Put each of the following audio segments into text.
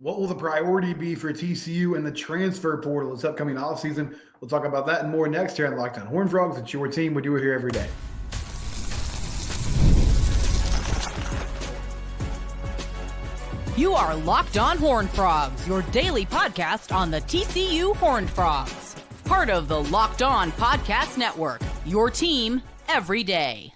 What will the priority be for TCU in the transfer portal this upcoming offseason? We'll talk about that and more next here on Locked On Horned Frogs. It's your team. We do it here every day. You are Locked On Horned Frogs, your daily podcast on the TCU Horned Frogs. Part of the Locked On Podcast Network, your team every day.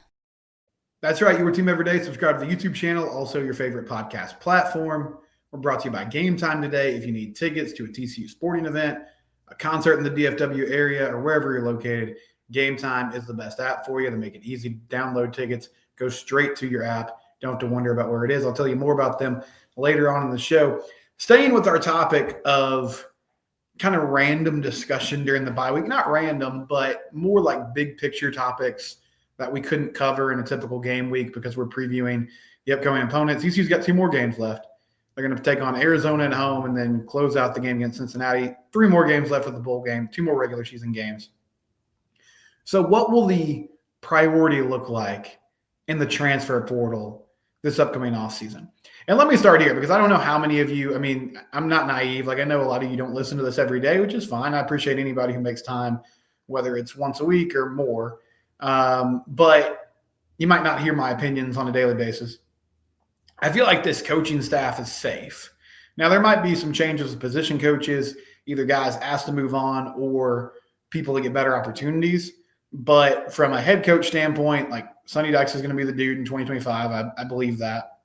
That's right, your team every day. Subscribe to the YouTube channel, also your favorite podcast platform. We're brought to you by Gametime today. If you need tickets to a TCU sporting event, a concert in the DFW area, or wherever you're located, Gametime is the best app for you. They make it easy to download tickets, go straight to your app. Don't have to wonder about where it is. I'll tell you more about them later on in the show. Staying with our topic of kind of random discussion during the bye week, not random, but more like big picture topics that we couldn't cover in a typical game week because we're previewing the upcoming opponents. TCU's got 2 more games left. They're going to take on Arizona at home and then close out the game against Cincinnati. 3 more games left with the bowl game, 2 more regular season games. So what will the priority look like in the transfer portal this upcoming offseason? And let me start here because I don't know how many of you, I'm not naive. Like I know a lot of you don't listen to this every day, which is fine. I appreciate anybody who makes time, whether it's once a week or more. But you might not hear my opinions on a daily basis. I feel like this coaching staff is safe. Now, there might be some changes with position coaches, either guys asked to move on or people to get better opportunities. But from a head coach standpoint, like Sonny Dykes is going to be the dude in 2025. I believe that.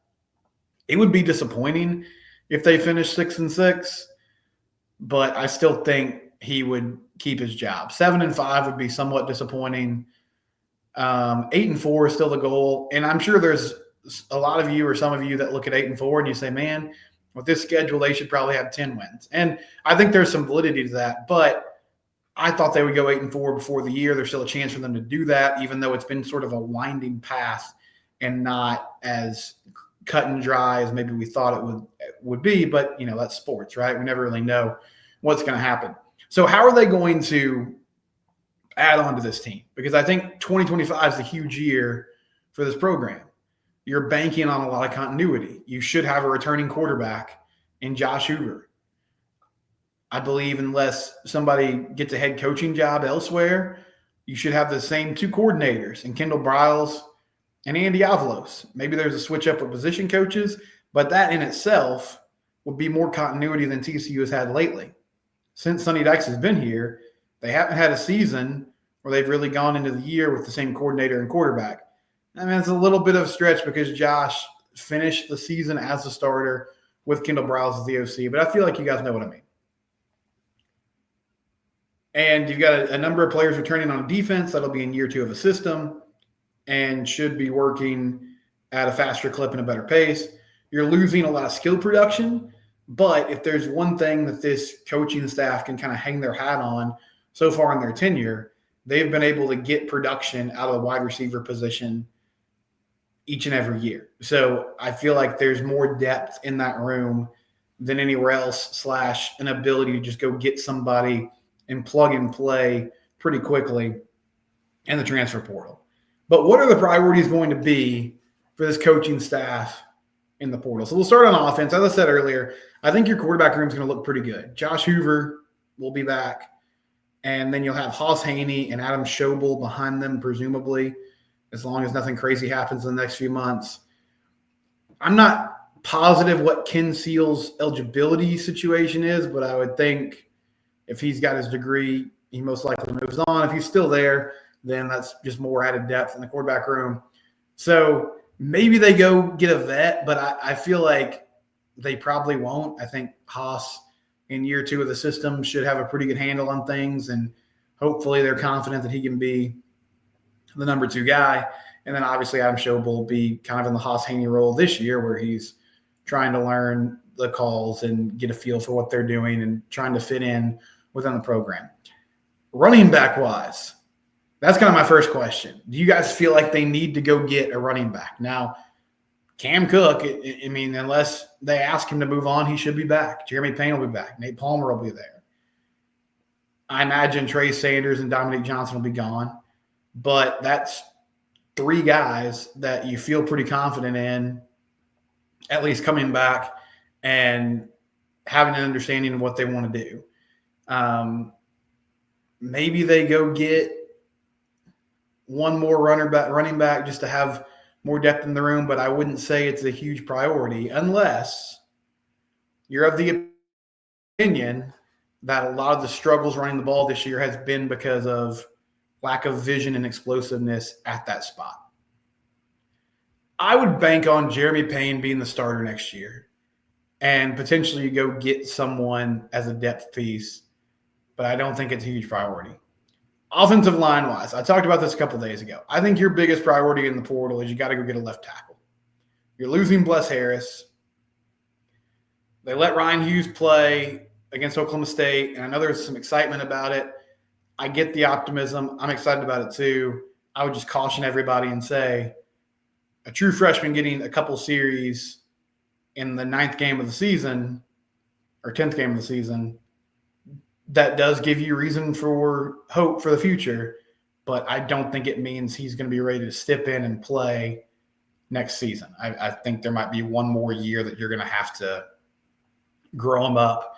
It would be disappointing if they finish 6-6, but I still think he would keep his job. 7-5 would be somewhat disappointing. 8-4 is still the goal. And I'm sure there's a lot of you or some of you that look at 8-4 and you say, man, with this schedule, they should probably have 10 wins. And I think there's some validity to that, but I thought they would go 8-4 before the year. There's still a chance for them to do that, even though it's been sort of a winding path and not as cut and dry as maybe we thought it would be. But, that's sports, right? We never really know what's going to happen. So how are they going to add on to this team? Because I think 2025 is a huge year for this program. You're banking on a lot of continuity. You should have a returning quarterback in Josh Hoover. I believe unless somebody gets a head coaching job elsewhere, you should have the same 2 coordinators in Kendall Briles and Andy Avalos. Maybe there's a switch up of position coaches, but that in itself would be more continuity than TCU has had lately. Since Sonny Dykes has been here, they haven't had a season where they've really gone into the year with the same coordinator and quarterback. It's a little bit of a stretch because Josh finished the season as a starter with Kendall Briles as the OC, but I feel like you guys know what I mean. And you've got a number of players returning on defense. That'll be in year 2 of a system and should be working at a faster clip and a better pace. You're losing a lot of skill production, but if there's one thing that this coaching staff can kind of hang their hat on so far in their tenure, they've been able to get production out of the wide receiver position each and every year. So I feel like there's more depth in that room than anywhere else / an ability to just go get somebody and plug and play pretty quickly in the transfer portal. But what are the priorities going to be for this coaching staff in the portal? So we'll start on offense. As I said earlier, I think your quarterback room is going to look pretty good. Josh Hoover will be back. And then you'll have Haas Haney and Adam Schobel behind them, presumably, as long as nothing crazy happens in the next few months. I'm not positive what Ken Seal's eligibility situation is, but I would think if he's got his degree, he most likely moves on. If he's still there, then that's just more added depth in the quarterback room. So maybe they go get a vet, but I feel like they probably won't. I think Haas in year 2 of the system should have a pretty good handle on things, and hopefully they're confident that he can be the number 2 guy. And then obviously Adam Schobel will be kind of in the Haas Haney role this year where he's trying to learn the calls and get a feel for what they're doing and trying to fit in within the program. Running back wise, that's kind of my first question. Do you guys feel like they need to go get a running back? Now, Cam Cook, unless they ask him to move on, he should be back. Jeremy Payne will be back. Nate Palmer will be there. I imagine Trey Sanders and Dominique Johnson will be gone. But that's 3 guys that you feel pretty confident in, at least coming back and having an understanding of what they want to do. Maybe they go get one more running back just to have more depth in the room, but I wouldn't say it's a huge priority unless you're of the opinion that a lot of the struggles running the ball this year has been because of lack of vision and explosiveness at that spot. I would bank on Jeremy Payne being the starter next year and potentially go get someone as a depth piece, but I don't think it's a huge priority. Offensive line-wise, I talked about this a couple days ago. I think your biggest priority in the portal is you got to go get a left tackle. You're losing Bless Harris. They let Ryan Hughes play against Oklahoma State, and I know there's some excitement about it. I get the optimism. I'm excited about it too. I would just caution everybody and say a true freshman getting a couple series in the 9th game of the season or 10th game of the season, that does give you reason for hope for the future, but I don't think it means he's going to be ready to step in and play next season. I think there might be one more year that you're going to have to grow him up,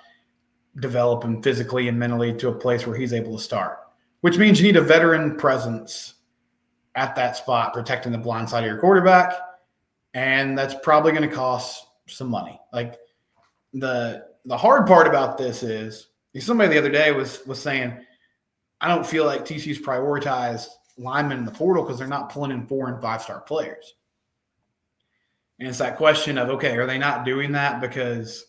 develop him physically and mentally to a place where he's able to start, which means you need a veteran presence at that spot, protecting the blind side of your quarterback. And that's probably going to cost some money. Like the hard part about this is somebody the other day was saying, I don't feel like TCU's prioritized linemen in the portal because they're not pulling in 4- and 5-star players. And it's that question of, okay, are they not doing that because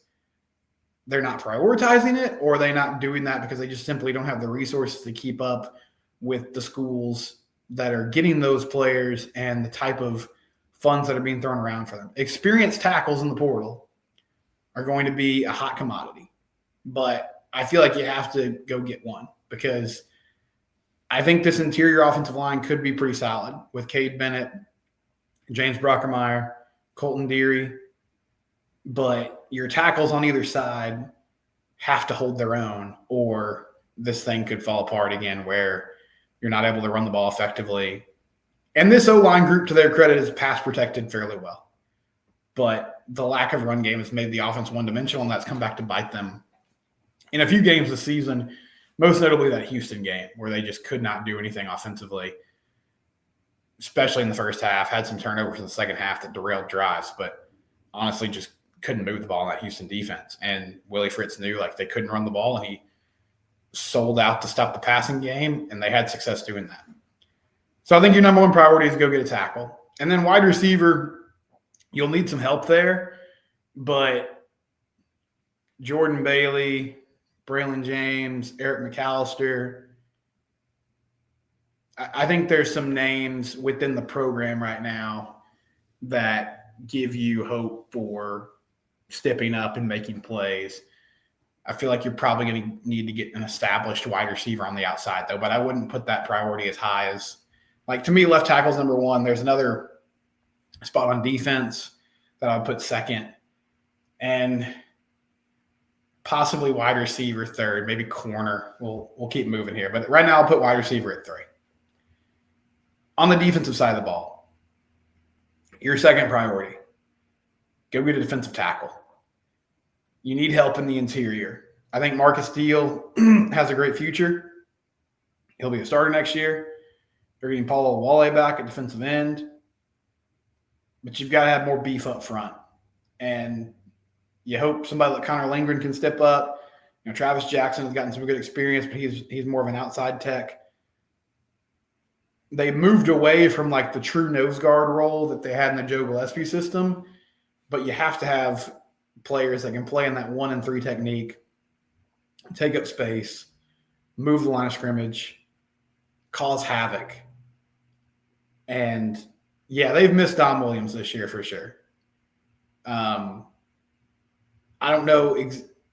they're not prioritizing it, or are they not doing that because they just simply don't have the resources to keep up with the schools that are getting those players and the type of funds that are being thrown around for them? Experienced tackles in the portal are going to be a hot commodity, but I feel like you have to go get one because I think this interior offensive line could be pretty solid with Cade Bennett, James Brockermeyer, Colton Deary, but your tackles on either side have to hold their own, or this thing could fall apart again where you're not able to run the ball effectively. And this O-line group, to their credit, is pass protected fairly well. But the lack of run game has made the offense one-dimensional, and that's come back to bite them in a few games this season, most notably that Houston game where they just could not do anything offensively, especially in the first half. Had some turnovers in the second half that derailed drives, but honestly just couldn't move the ball in that Houston defense. And Willie Fritz knew like they couldn't run the ball, and he sold out to stop the passing game, and they had success doing that. So I think your number one priority is to go get a tackle. And then wide receiver, you'll need some help there, but Jordan Bailey, Braylon James, Eric McAllister, I think there's some names within the program right now that give you hope for stepping up and making plays. I feel like you're probably going to need to get an established wide receiver on the outside, though, but I wouldn't put that priority as high as – like, to me, left tackle's number one. There's another spot on defense that I would put second, and possibly wide receiver third, maybe corner. We'll keep moving here, but right now I'll put wide receiver at 3. On the defensive side of the ball, your second priority, go get a defensive tackle. You need help in the interior. I think Marcus Steele has a great future. He'll be a starter next year. They're getting Paulo Wale back at defensive end. But you've got to have more beef up front. And you hope somebody like Connor Lindgren can step up. You know, Travis Jackson has gotten some good experience, but he's more of an outside tech. They moved away from like the true nose guard role that they had in the Joe Gillespie system, but you have to have players that can play in that 1 and 3 technique, take up space, move the line of scrimmage, cause havoc. And yeah, they've missed Dom Williams this year for sure. I don't know.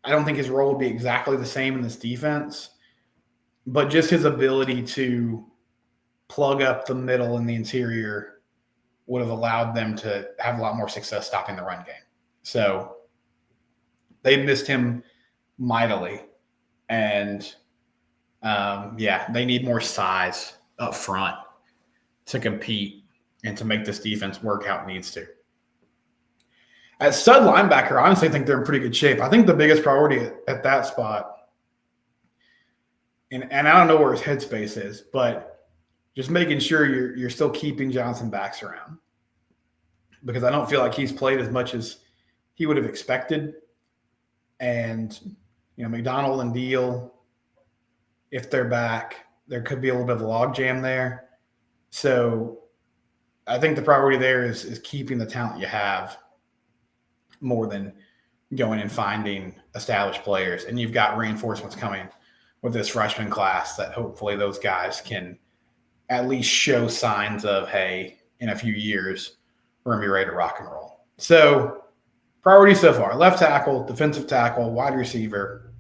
I don't think his role would be exactly the same in this defense, but just his ability to plug up the middle and the interior would have allowed them to have a lot more success stopping the run game. So they missed him mightily. And they need more size up front to compete and to make this defense work how it needs to. At stud linebacker, I honestly think they're in pretty good shape. I think the biggest priority at that spot, and I don't know where his headspace is, but just making sure you're still keeping Johnson backs around, because I don't feel like he's played as much as he would have expected. And, McDonald and Deal, if they're back, there could be a little bit of a logjam there. So I think the priority there is keeping the talent you have more than going and finding established players. And you've got reinforcements coming with this freshman class that hopefully those guys can at least show signs of, hey, in a few years, we're going to be ready to rock and roll. So priorities so far: left tackle, defensive tackle, wide receiver.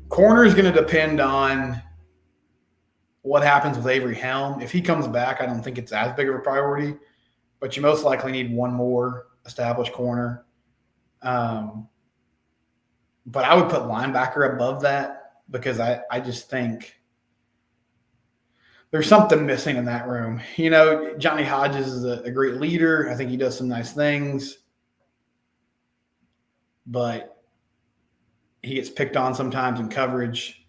Corner is going to depend on what happens with Avery Helm. If he comes back, I don't think it's as big of a priority, but you most likely need one more established corner. But I would put linebacker above that, because I just think there's something missing in that room. Johnny Hodges is a great leader. I think he does some nice things, but he gets picked on sometimes in coverage.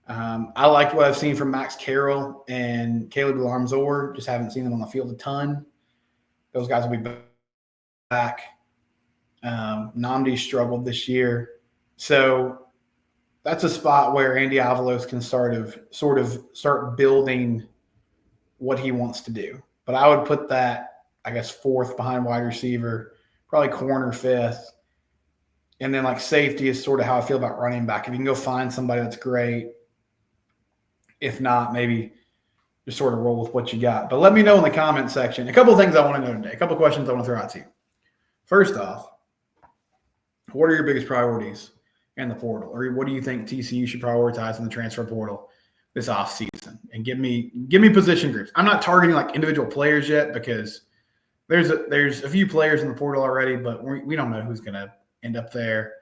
I liked what I've seen from Max Carroll and Caleb Delarmzor. Just haven't seen them on the field a ton. Those guys will be back. Namdi struggled this year. So that's a spot where Andy Avalos can sort of start building what he wants to do. But I would put that, I guess, fourth behind wide receiver, probably corner fifth. And then safety is sort of how I feel about running back. If you can go find somebody, that's great. If not, maybe just sort of roll with what you got. But let me know in the comment section. A couple of things I want to know today. A couple of questions I want to throw out to you. First off, what are your biggest priorities in the portal? Or what do you think TCU should prioritize in the transfer portal this offseason? And give me position groups. I'm not targeting individual players yet, because there's a few players in the portal already, but we don't know who's going to end up there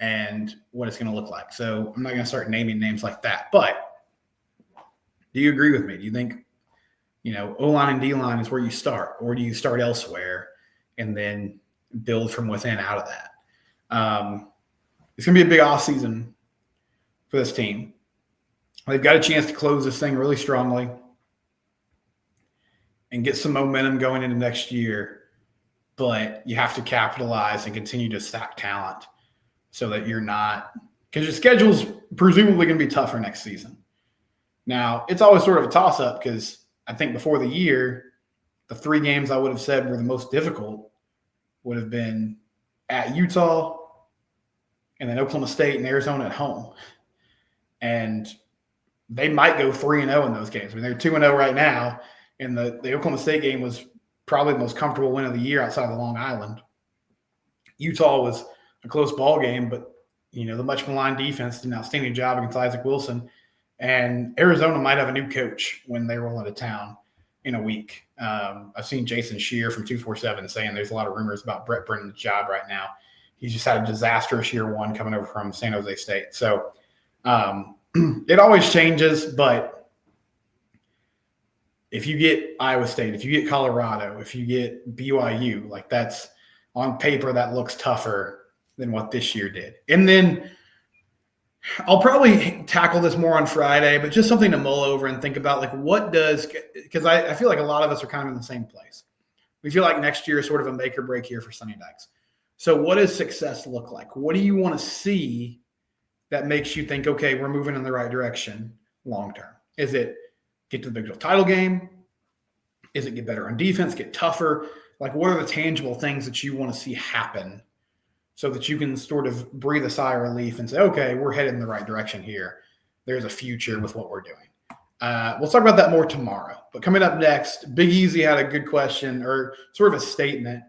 and what it's going to look like. So I'm not going to start naming names like that. But do you agree with me? Do you think, O-line and D-line is where you start, or do you start elsewhere and then build from within out of that? It's going to be a big offseason for this team. They've got a chance to close this thing really strongly and get some momentum going into next year. But you have to capitalize and continue to stack talent so that you're not – because your schedule's presumably going to be tougher next season. Now, it's always sort of a toss-up, because I think before the year, the 3 games I would have said were the most difficult would have been at Utah and then Oklahoma State and Arizona at home. And they might go 3-0 in those games. I mean, they're 2-0 right now, and the Oklahoma State game was probably the most comfortable win of the year outside of Long Island. Utah was a close ball game, but the much maligned defense did an outstanding job against Isaac Wilson. And Arizona might have a new coach when they roll into town in a week. I've seen Jason Shear from 247 saying there's a lot of rumors about Brett Brennan's job right now. He's just had a disastrous year one coming over from San Jose State. So it always changes, but if you get Iowa State, if you get Colorado, if you get BYU, that's on paper, that looks tougher than what this year did. And then I'll probably tackle this more on Friday, but just something to mull over and think about, what does – because I feel like a lot of us are kind of in the same place. We feel like next year is sort of a make or break year for Sonny Dykes. So what does success look like? What do you want to see that makes you think, okay, we're moving in the right direction long term? Is it get to the Big 12 title game? Is it get better on defense, get tougher? What are the tangible things that you want to see happen so that you can sort of breathe a sigh of relief and say, okay, we're headed in the right direction here. There's a future with what we're doing. We'll talk about that more tomorrow. But coming up next, Big Easy had a good question, or sort of a statement.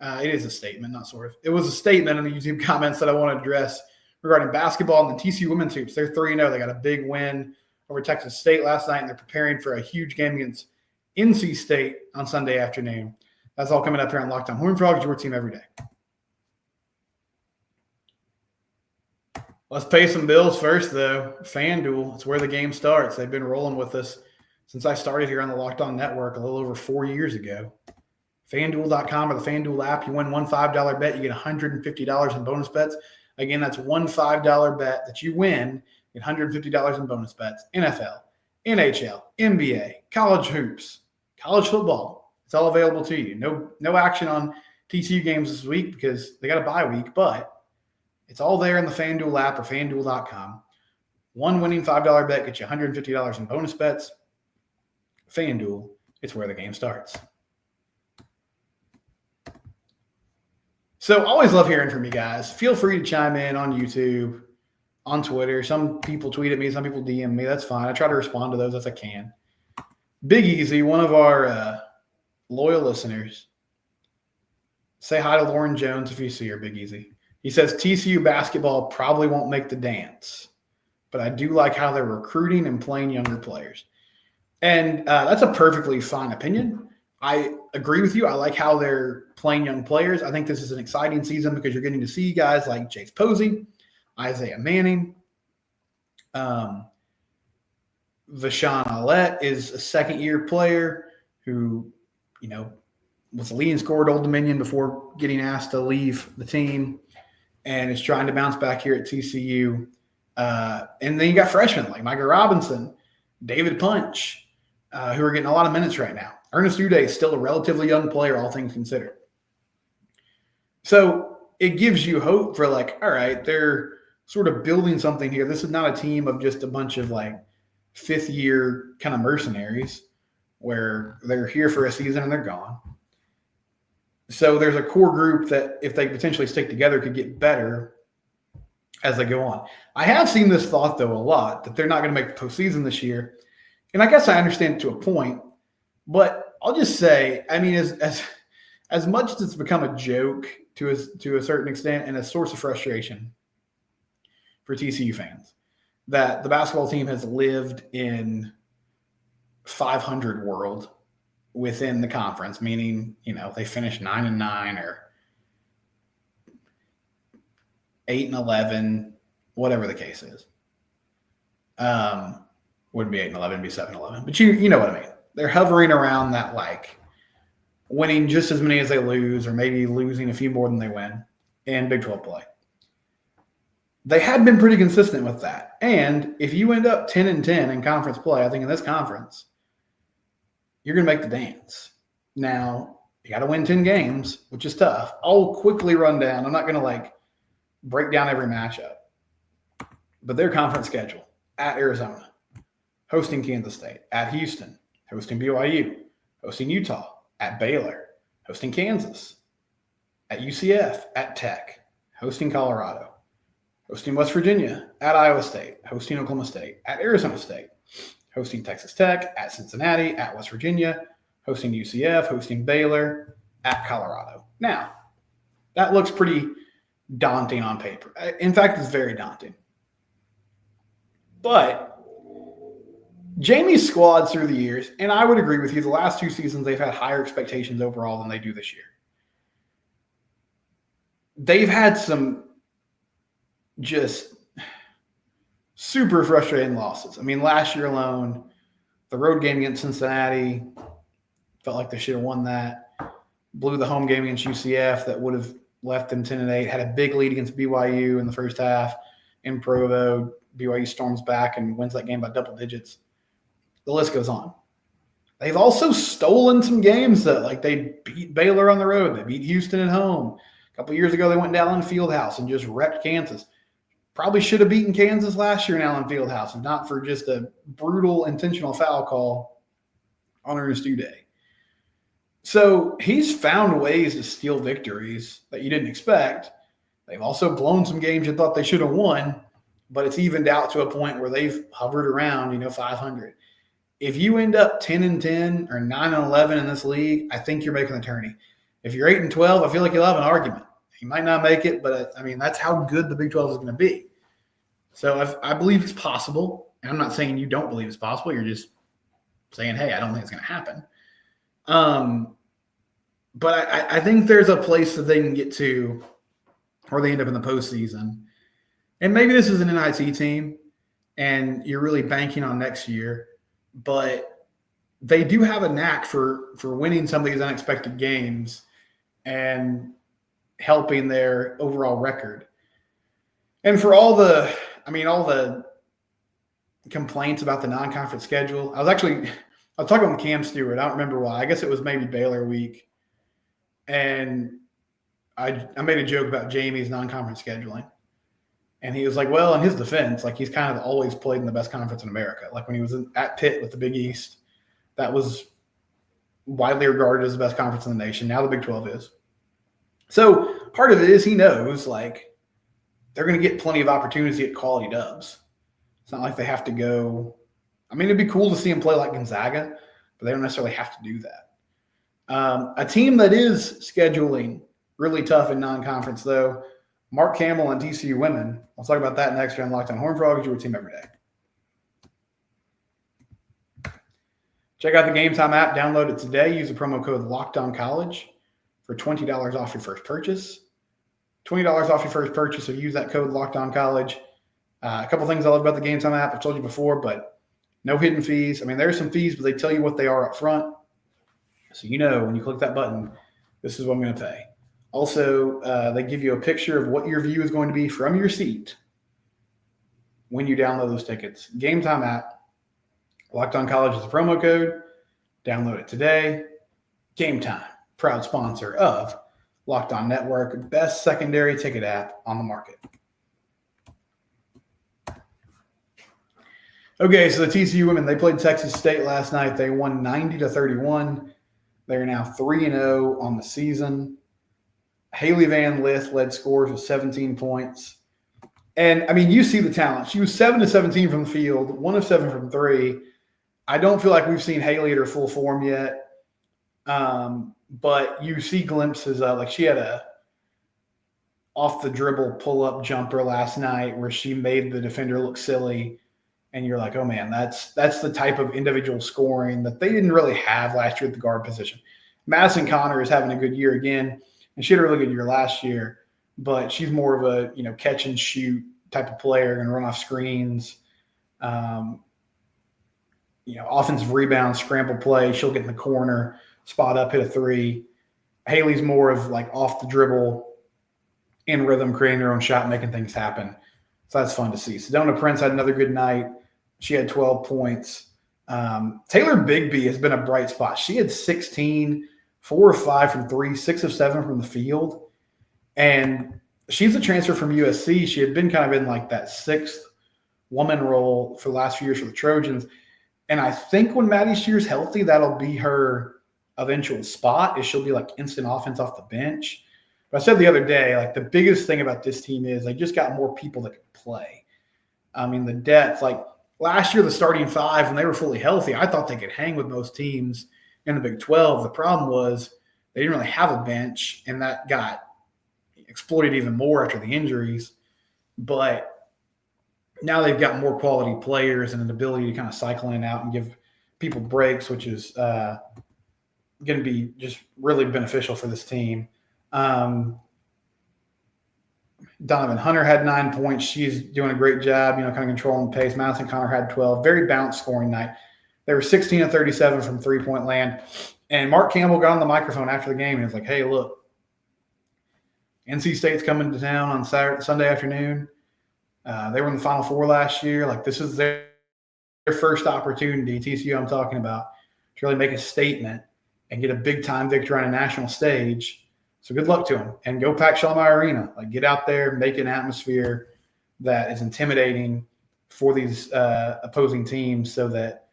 It is a statement, not sort of. It was a statement in the YouTube comments that I want to address regarding basketball and the TCU women's hoops. They're 3-0. They got a big win over Texas State last night, and they're preparing for a huge game against NC State on Sunday afternoon. That's all coming up here on Locked On Horned Frogs, your team every day. Let's pay some bills first, though. FanDuel, it's where the game starts. They've been rolling with us since I started here on the Locked On Network a little over 4 years ago. FanDuel.com or the FanDuel app. You win one $5 bet, you get $150 in bonus bets. Again, that's one $5 bet that you win, get $150 in bonus bets. NFL, NHL, NBA, college hoops, college football. It's all available to you. No action on TCU games this week because they got a bye week, but it's all there in the FanDuel app or FanDuel.com. One winning $5 bet gets you $150 in bonus bets. FanDuel, it's where the game starts. So always love hearing from you guys. Feel free to chime in on YouTube, on Twitter. Some people tweet at me, some people DM me. That's fine. I try to respond to those as I can. Big Easy, one of our loyal listeners. Say hi to Lauren Jones if you see her, Big Easy. He says TCU basketball probably won't make the dance, but I do like how they're recruiting and playing younger players. And that's a perfectly fine opinion. I agree with you. I like how they're playing young players. I think this is an exciting season because you're getting to see guys like Chase Posey, Isaiah Manning. Vashawn Allett is a second-year player who, was the leading scorer at Old Dominion before getting asked to leave the team and is trying to bounce back here at TCU. And then you got freshmen like Micah Robinson, David Punch, who are getting a lot of minutes right now. Ernest Uday is still a relatively young player, all things considered. So it gives you hope for all right, they're sort of building something here. This is not a team of just a bunch of fifth-year kind of mercenaries where they're here for a season and they're gone. So there's a core group that if they potentially stick together could get better as they go on. I have seen this thought, though, a lot, that they're not going to make the postseason this year. And I guess I understand it to a point. But I'll just say, as much as it's become a joke to a certain extent and a source of frustration for TCU fans, that the basketball team has lived in 500 world within the conference, meaning, they finished 9-9 or 8-11, whatever the case is. Wouldn't be 8-11, it'd be 7-11. But you know what I mean. They're hovering around that, winning just as many as they lose or maybe losing a few more than they win in Big 12 play. They had been pretty consistent with that. And if you end up 10-10 in conference play, I think in this conference, you're going to make the dance. Now, you got to win 10 games, which is tough. I'll quickly run down. I'm not going to, break down every matchup. But their conference schedule: at Arizona, hosting Kansas State, at Houston, hosting BYU, hosting Utah, at Baylor, hosting Kansas, at UCF, at Tech, hosting Colorado, hosting West Virginia, at Iowa State, hosting Oklahoma State, at Arizona State, hosting Texas Tech, at Cincinnati, at West Virginia, hosting UCF, hosting Baylor, at Colorado. Now, that looks pretty daunting on paper. In fact, it's very daunting. But Jamie's squad through the years, and I would agree with you, the last two seasons they've had higher expectations overall than they do this year. They've had some just super frustrating losses. Last year alone, the road game against Cincinnati, felt like they should have won that. Blew the home game against UCF that would have left them 10-8. Had a big lead against BYU in the first half in Provo. BYU storms back and wins that game by double digits. The list goes on. They've also stolen some games that, they beat Baylor on the road. They beat Houston at home. A couple years ago, they went to Allen Fieldhouse and just wrecked Kansas. Probably should have beaten Kansas last year in Allen Fieldhouse, if not for just a brutal intentional foul call on Ernest Uday. So he's found ways to steal victories that you didn't expect. They've also blown some games you thought they should have won, but it's evened out to a point where they've hovered around, 500. If you end up 10-10 or 9-11 in this league, I think you're making the tourney. If you're 8-12, I feel like you'll have an argument. You might not make it, but that's how good the Big 12 is going to be. So I believe it's possible. And I'm not saying you don't believe it's possible. You're just saying, hey, I don't think it's going to happen. But I think there's a place that they can get to where they end up in the postseason. And maybe this is an NIT team and you're really banking on next year. But they do have a knack for winning some of these unexpected games and helping their overall record. And for all the complaints about the non-conference schedule, I was talking with Cam Stewart. I don't remember why. I guess it was maybe Baylor week. And I made a joke about Jamie's non-conference scheduling. And he was like, well, in his defense, like he's kind of always played in the best conference in America. Like when he was at Pitt with the Big East, that was widely regarded as the best conference in the nation. Now the Big 12 is. So part of it is he knows like they're going to get plenty of opportunities to get quality dubs. It's not like they have to go. I mean, it'd be cool to see him play like Gonzaga, but they don't necessarily have to do that. A team that is scheduling really tough in non-conference, though, Mark Campbell and TCU women. I'll talk about that next on Locked On Horned Frogs, your team every day. Check out the Gametime app. Download it today. Use the promo code LOCKEDONCollege for $20 off your first purchase. $20 off your first purchase if you use that code LOCKEDONCollege. A couple things I love about the Gametime app. I've told you before, but no hidden fees. I mean, there are some fees, but they tell you what they are up front. So you know when you click that button, this is what I'm going to pay. Also, they give you a picture of what your view is going to be from your seat when you download those tickets. Gametime app. Locked On College is the promo code. Download it today. Gametime, proud sponsor of Locked On Network, best secondary ticket app on the market. Okay, so the TCU women, they played Texas State last night. They won 90-31. They're now 3-0 on the season. Haley Van Lith led scores with 17 points. And, I mean, you see the talent. She was 7 of 17 from the field, 1 of 7 from 3. I don't feel like we've seen Haley at her full form yet. But you see glimpses of, like, she had a off-the-dribble pull-up jumper last night where she made the defender look silly. And you're like, oh, man, that's the type of individual scoring that they didn't really have last year at the guard position. Madison Connor is having a good year again, and she had a really good year last year. But she's more of a, catch and shoot type of player, going to run off screens. Offensive rebound, scramble play. She'll get in the corner, spot up, hit a three. Haley's more of like off the dribble, in rhythm, creating her own shot, making things happen. So that's fun to see. Sedona Prince had another good night. She had 12 points. Taylor Bigby has been a bright spot. She had 16, 4 of 5 from 3, 6 of 7 from the field. And she's a transfer from USC. She had been kind of in like that 6th woman role for the last few years for the Trojans. And I think when Maddie Shear's healthy, that'll be her eventual spot, is she'll be like instant offense off the bench. But I said the other day, like the biggest thing about this team is they just got more people that can play. I mean, the depth, like last year, the starting 5, when they were fully healthy, I thought they could hang with most teams in the Big 12. The problem was they didn't really have a bench, and that got exploited even more after the injuries. But now they've got more quality players and an ability to kind of cycle in and out and give people breaks, which is going to be just really beneficial for this team. Donovan Hunter had 9 points. She's doing a great job, kind of controlling the pace. Madison Connor had 12. Very balanced scoring night. They were 16 of 37 from three-point land. And Mark Campbell got on the microphone after the game and was like, hey, look, NC State's coming to town on Sunday afternoon. They were in the Final Four last year. Like, this is their first opportunity, TCU I'm talking about, to really make a statement and get a big-time victory on a national stage. So good luck to them. And go pack Shalimar Arena. Like, get out there, make an atmosphere that is intimidating for these opposing teams so that,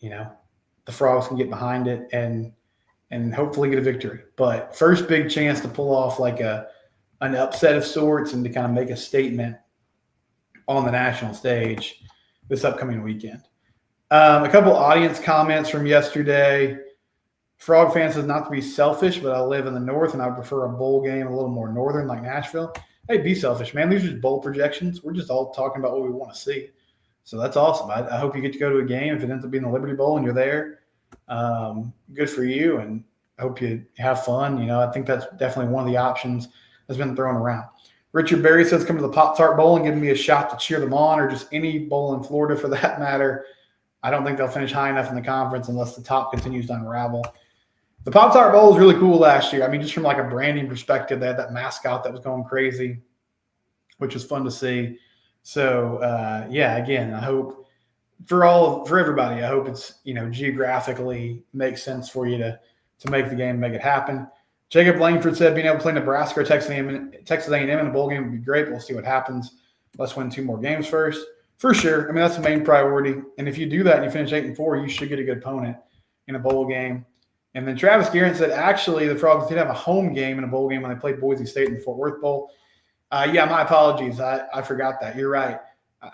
the Frogs can get behind it and hopefully get a victory. But first big chance to pull off like an upset of sorts and to kind of make a statement on the national stage this upcoming weekend. A couple audience comments from yesterday. Frog fan says, not to be selfish, but I live in the north and I prefer a bowl game a little more northern like Nashville. Hey, be selfish, man. These are just bowl projections. We're just all talking about what we want to see. So that's awesome. I hope you get to go to a game. If it ends up being the Liberty Bowl and you're there, good for you. And I hope you have fun. I think that's definitely one of the options that's been thrown around. Richard Berry says, come to the Pop-Tart Bowl and give me a shot to cheer them on, or just any bowl in Florida for that matter. I don't think they'll finish high enough in the conference unless the top continues to unravel. The Pop-Tart Bowl was really cool last year. I mean, just from like a branding perspective, they had that mascot that was going crazy, which was fun to see. So, again, I hope for everybody, I hope it's, geographically makes sense for you to make the game, make it happen. Jacob Langford said being able to play Nebraska or Texas A&M in a bowl game would be great. We'll see what happens. Let's win 2 more games first. For sure. I mean, that's the main priority. And if you do that and you finish 8-4, you should get a good opponent in a bowl game. And then Travis Guerin said, actually, the Frogs did have a home game in a bowl game when they played Boise State in the Fort Worth Bowl. My apologies. I forgot that. You're right.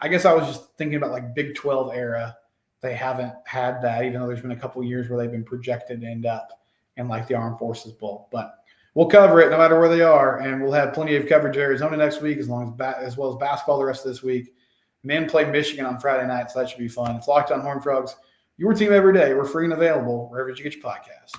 I guess I was just thinking about like Big 12 era. They haven't had that, even though there's been a couple of years where they've been projected to end up in like the Armed Forces Bowl. But we'll cover it no matter where they are, and we'll have plenty of coverage of Arizona next week as well as basketball the rest of this week. Men play Michigan on Friday night, so that should be fun. It's Locked On Horned Frogs, your team every day. We're free and available wherever you get your podcast.